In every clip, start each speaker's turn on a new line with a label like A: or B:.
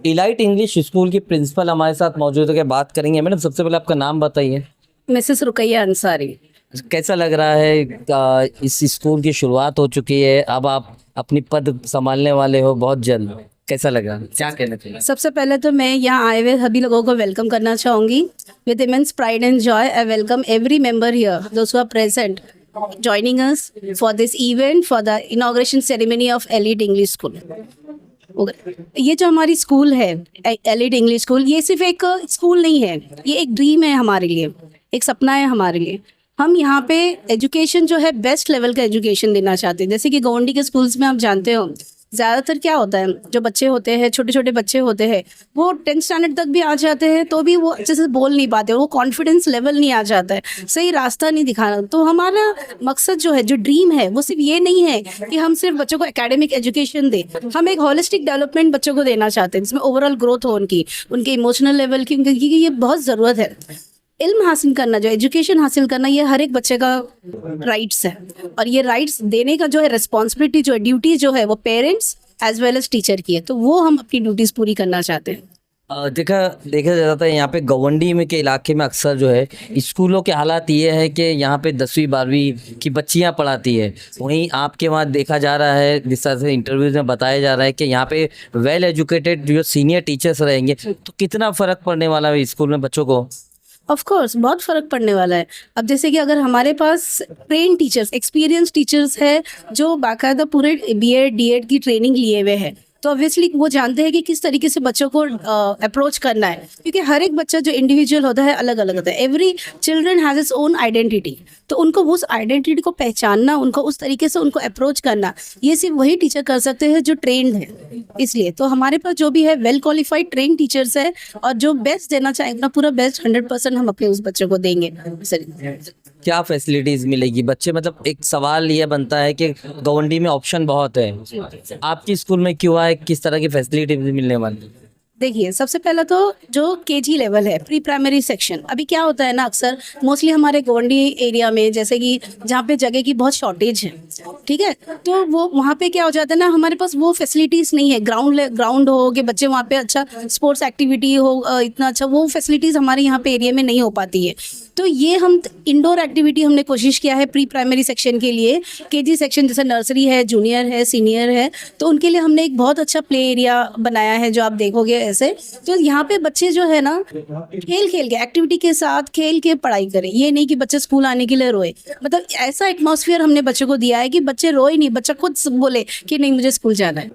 A: Elite English school की principal हमारे साथ मौजूद है, बात करेंगे। मैडम, सबसे पहले आपका नाम बताइए।
B: मिसेस रुकैया अंसारी।
A: कैसा लग रहा है? इस स्कूल की शुरुआत हो चुकी है, अब आप अपनी पद संभालने वाले हो बहुत जल्द। कैसा लग रहा है, क्या कहना चाहिए?
B: सबसे पहले तो मैं यहाँ आए हुए सभी लोगों को वेलकम करना चाहूँगी। With immense pride and joy I welcome every member here, those who are present joining us for this event for the inauguration ceremony of Elite English School. ये जो हमारी स्कूल है एलिट इंग्लिश स्कूल, ये सिर्फ एक school नहीं है, ये एक ड्रीम है हमारे लिए, एक सपना है हमारे लिए। हम यहाँ पे एजुकेशन जो है बेस्ट लेवल का एजुकेशन देना चाहते हैं। जैसे कि गवर्नमेंट के स्कूल्स में आप जानते हो ज़्यादातर क्या होता है, जो बच्चे होते हैं, छोटे छोटे बच्चे होते हैं, वो 10th स्टैंडर्ड तक भी आ जाते हैं तो भी वो अच्छे से बोल नहीं पाते, वो कॉन्फिडेंस लेवल नहीं आ जाता है, सही रास्ता नहीं दिखाना। तो हमारा मकसद जो है, जो ड्रीम है, वो सिर्फ ये नहीं है कि हम सिर्फ बच्चों को एकेडमिक एजुकेशन दें, हम एक होलिस्टिक डेवलपमेंट बच्चों को देना चाहते हैं जिसमें ओवरऑल ग्रोथ हो उनकी, उनके इमोशनल लेवल की, क्योंकि ये बहुत ज़रूरत है। इल्म हासिल करना, जो एजुकेशन हासिल करना, ये हर एक बच्चे का राइट्स है, और ये राइट्स देने का जो है रिस्पॉन्सिबिलिटी, जो है ड्यूटी जो है, वो parents as well as teacher की है। तो वो हम अपनी ड्यूटीज़ पूरी करना चाहते हैं।
A: देखा जाता है यहाँ पे गवंडी में के इलाके में अक्सर जो है स्कूलों के हालात ये है कि यहाँ पे 10वीं 12वीं की बच्चियाँ पढ़ाती है। वहीं आपके वहाँ देखा जा रहा है, जिस तरह से इंटरव्यूज में बताया जा रहा है कि यहाँ पे वेल एजुकेटेड जो सीनियर टीचर्स रहेंगे, तो कितना फ़र्क पड़ने वाला है स्कूल में बच्चों को?
B: ऑफ कोर्स बहुत फ़र्क पड़ने वाला है। अब जैसे कि अगर हमारे पास ट्रेन टीचर्स, एक्सपीरियंस टीचर्स है, जो बाकायदा पूरे बीएड डीएड की ट्रेनिंग लिए हुए हैं, तो ऑब्वियसली वो जानते हैं कि किस तरीके से बच्चों को अप्रोच करना है, क्योंकि हर एक बच्चा जो इंडिविजुअल होता है अलग अलग होता है। Every children has its own identity, तो उनको उस आइडेंटिटी को पहचानना, उनको उस तरीके से उनको अप्रोच करना, ये सिर्फ वही टीचर कर सकते हैं जो ट्रेंड है। इसलिए तो हमारे पास जो भी है वेल क्वालिफाइड ट्रेन टीचर्स है, और जो बेस्ट देना चाहेंगे, अपना पूरा बेस्ट 100% हम अपने उस बच्चों को देंगे। सर,
A: क्या फैसिलिटीज़ मिलेगी? बच्चे, मतलब एक सवाल ये बनता है कि गवंडी में ऑप्शन बहुत है, आपकी स्कूल में क्यों है, किस तरह की फैसिलिटीज मिलने वाली?
B: देखिए, सबसे पहला तो जो केजी लेवल है, प्री प्राइमरी सेक्शन, अभी क्या होता है ना, अक्सर मोस्टली हमारे गोंडी एरिया में, जैसे कि जहाँ पे जगह की बहुत शॉर्टेज है, ठीक है, तो वो वहाँ पे क्या हो जाता है ना, हमारे पास वो फैसिलिटीज़ नहीं है। ग्राउंड हो कि बच्चे वहाँ पे अच्छा स्पोर्ट्स एक्टिविटी हो, इतना अच्छा वो फैसिलिटीज़ हमारे यहाँ पे एरिया में नहीं हो पाती है। तो ये हम इंडोर एक्टिविटी हमने कोशिश किया है प्री प्राइमरी सेक्शन के लिए। केजी सेक्शन जैसे नर्सरी है, जूनियर है, सीनियर है, तो उनके लिए हमने एक बहुत अच्छा प्ले एरिया बनाया है, जो आप देखोगे ऐसे। तो यहाँ पे बच्चे जो है ना, खेल खेल के, एक्टिविटी के साथ खेल के पढ़ाई करें। ये नहीं कि बच्चे स्कूल आने के लिए रोए, मतलब ऐसा एटमॉस्फेयर हमने बच्चों को दिया है कि बच्चे रोए नहीं, बच्चा खुद बोले कि नहीं मुझे स्कूल जाना है,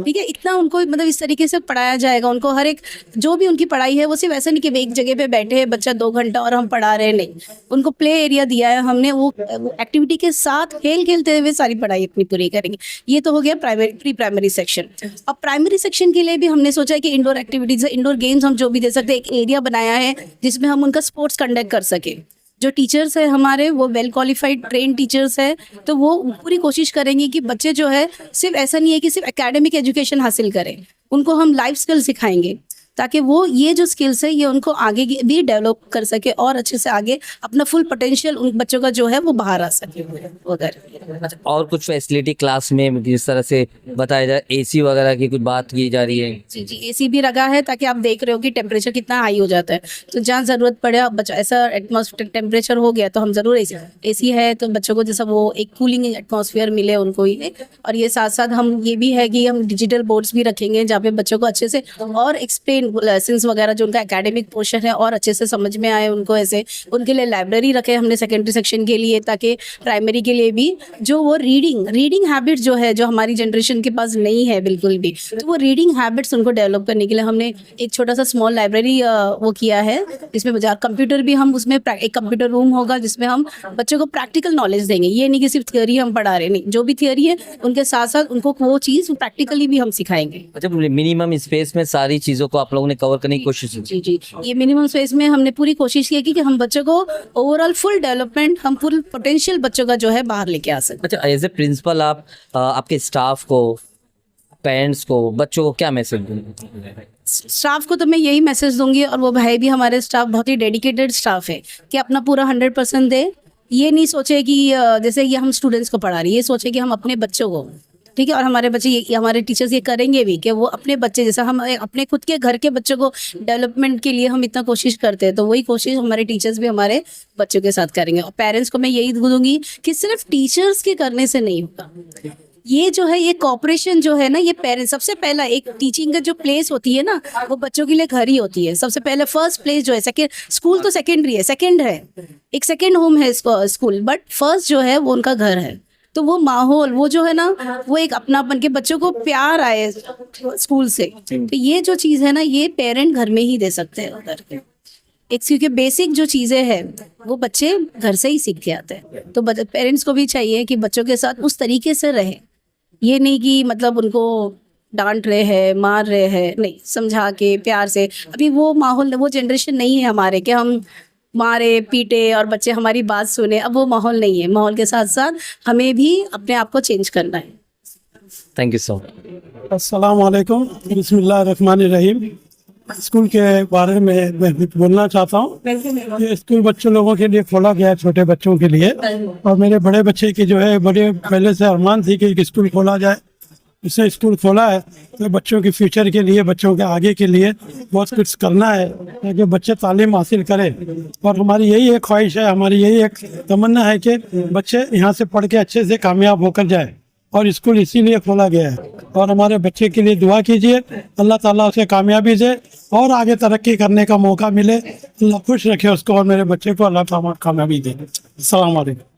B: ठीक है। इतना उनको मतलब इस तरीके से पढ़ाया जाएगा, उनको हर एक जो भी उनकी पढ़ाई है, वो सिर्फ ऐसा नहीं कि एक जगह पे बैठे हैं बच्चा 2 घंटा और हम पढ़ा रहे हैं, नहीं, उनको प्ले एरिया दिया है हमने, वो एक्टिविटी के साथ खेल खेलते हुए सारी पढ़ाई अपनी पूरी करेंगे। ये तो हो गया प्री प्राइमरी सेक्शन। अब प्राइमरी सेक्शन के लिए भी हमने सोचा है कि इंडोर एक्टिविटीज, इंडोर गेम्स हम जो भी दे सकते हैं, एक एरिया बनाया है जिसमें हम उनका स्पोर्ट्स कंडक्ट कर सके। जो टीचर्स है हमारे, वो वेल क्वालिफाइड ट्रेन टीचर्स है, तो वो पूरी कोशिश करेंगे कि बच्चे जो है, सिर्फ ऐसा नहीं है कि सिर्फ एकेडमिक एजुकेशन हासिल करें, उनको हम लाइफ स्किल सिखाएंगे, ताकि वो ये जो स्किल्स है ये उनको आगे भी डेवलप कर सके, और अच्छे से आगे अपना फुल पोटेंशियल उन बच्चों का जो है वो बाहर आ सके उधर।
A: अच्छा, और कुछ फैसिलिटी क्लास में जिस तरह से बताया जाए, एसी वगैरह की कुछ बात की जा रही है?
B: जी जी, एसी भी लगा है, ताकि आप देख रहे हो कि टेम्परेचर कितना हाई हो जाता है, तो जहाँ ज़रूरत पड़े, अब बच्चा ऐसा एटमॉस्फेयर टेम्परेचर हो गया तो हम ज़रूर एसी है, तो बच्चों को जैसा वो एक कूलिंग एटमॉस्फेयर मिले उनको ही। और ये साथ साथ हम ये भी है कि हम डिजिटल बोर्ड्स भी रखेंगे, जहाँ पे बच्चों को अच्छे से और एक्सप्लेन लेसन्स वगैरह, जो उनका एकेडमिक पोर्शन है, और अच्छे से समझ में आए उनको। ऐसे उनके लिए लाइब्रेरी रखे हमने सेकेंडरी सेक्शन के लिए, ताकि प्राइमरी के लिए भी जो वो रीडिंग हैबिट जो है, जो हमारी जनरेशन के पास नहीं है बिल्कुल भी, तो वो रीडिंग हैबिट्स उनको डेवलप करने के लिए हमने एक छोटा सा स्मॉल लाइब्रेरी वो किया है, जिसमें कंप्यूटर भी हम उसमें, एक कंप्यूटर रूम होगा जिसमें हम बच्चों को प्रैक्टिकल नॉलेज देंगे। ये नहीं कि सिर्फ थियोरी हम पढ़ा रहे, नहीं, जो भी थियोरी है उनके साथ साथ उनको वो चीज़ प्रैक्टिकली भी हम सिखाएंगे।
A: अच्छा, मिनिमम स्पेस में सारी चीज़ों को आप लोगों ने कवर करने की कोशिश की?
B: जी जी, ये मिनिमम स्पेस में हमने पूरी कोशिश की कि हम बच्चों को ओवरऑल फुल डेवलपमेंट, हम फुल पोटेंशियल बच्चों का जो है बाहर लेके आ सकते।
A: अच्छा, एज ए प्रिंसिपल आप आपके स्टाफ को, पेरेंट्स को, बच्चों को क्या मैसेज देंगे?
B: स्टाफ को तो मैं यही मैसेज दूंगी, और वो भाई भी, हमारे स्टाफ बहुत ही डेडिकेटेड स्टाफ है, कि अपना पूरा 100% दे। ये नहीं सोचे कि जैसे ये हम स्टूडेंट्स को पढ़ा रही है, ये सोचे कि हम अपने बच्चों को ठीक है, और हमारे बच्चे ये हमारे टीचर्स ये करेंगे भी कि वो अपने बच्चे जैसा हम अपने खुद के घर के बच्चों को डेवलपमेंट के लिए हम इतना कोशिश करते हैं, तो वही कोशिश हमारे टीचर्स भी हमारे बच्चों के साथ करेंगे। और पेरेंट्स को मैं यही दूंगी कि सिर्फ टीचर्स के करने से नहीं होगा, ये जो है ये कॉपरेशन जो है ना, ये पेरेंट्स सबसे पहला एक टीचिंग का जो प्लेस होती है ना, वो बच्चों के लिए घर ही होती है। सबसे पहले फर्स्ट प्लेस जो है, सेकंड स्कूल तो सेकेंडरी है, सेकंड है, एक सेकंड होम है स्कूल, बट फर्स्ट जो है वो उनका घर है। तो वो माहौल वो जो है ना, वो एक अपनापन के बच्चों को प्यार आए स्कूल से, तो ये जो चीज़ है ना, ये पेरेंट घर में ही दे सकते हैं उधर के। एक क्योंकि बेसिक जो चीज़ें हैं वो बच्चे घर से ही सीख के आते हैं। तो पेरेंट्स को भी चाहिए कि बच्चों के साथ उस तरीके से रहें, ये नहीं कि मतलब उनको डांट रहे हैं, मार रहे हैं, नहीं, समझा के प्यार से। अभी वो माहौल, वो जनरेशन नहीं है हमारे कि हम मारे पीटे और बच्चे हमारी बात सुने, अब वो माहौल नहीं है। माहौल के साथ साथ हमें भी अपने आप को चेंज करना है।
A: Thank you so much.
C: अस्सलाम वालेकुम, बिस्मिल्लाहिर्रहमानिर्रहीम। स्कूल के बारे में मैं बोलना चाहता हूँ। ये स्कूल बच्चों लोगों के लिए खोला गया है, छोटे बच्चों के लिए, और मेरे बड़े बच्चे की जो है बड़े पहले से अरमान थी कि एक स्कूल खोला जाए। इससे स्कूल खोला है तो बच्चों के फ्यूचर के लिए, बच्चों के आगे के लिए बहुत कुछ करना है ताकि बच्चे तालीम हासिल करें। और हमारी यही एक ख्वाहिश है, हमारी यही एक तमन्ना है कि बच्चे यहाँ से पढ़ के अच्छे से कामयाब होकर जाए, और स्कूल इसीलिए खोला गया है। और हमारे बच्चे के लिए दुआ कीजिए, अल्लाह ताला उसे कामयाबी दे और आगे तरक्की करने का मौका मिले। अल्लाह खुश रखे उसको और मेरे बच्चे को अल्लाह ताला कामयाबी दे। अस्सलाम वालेकुम।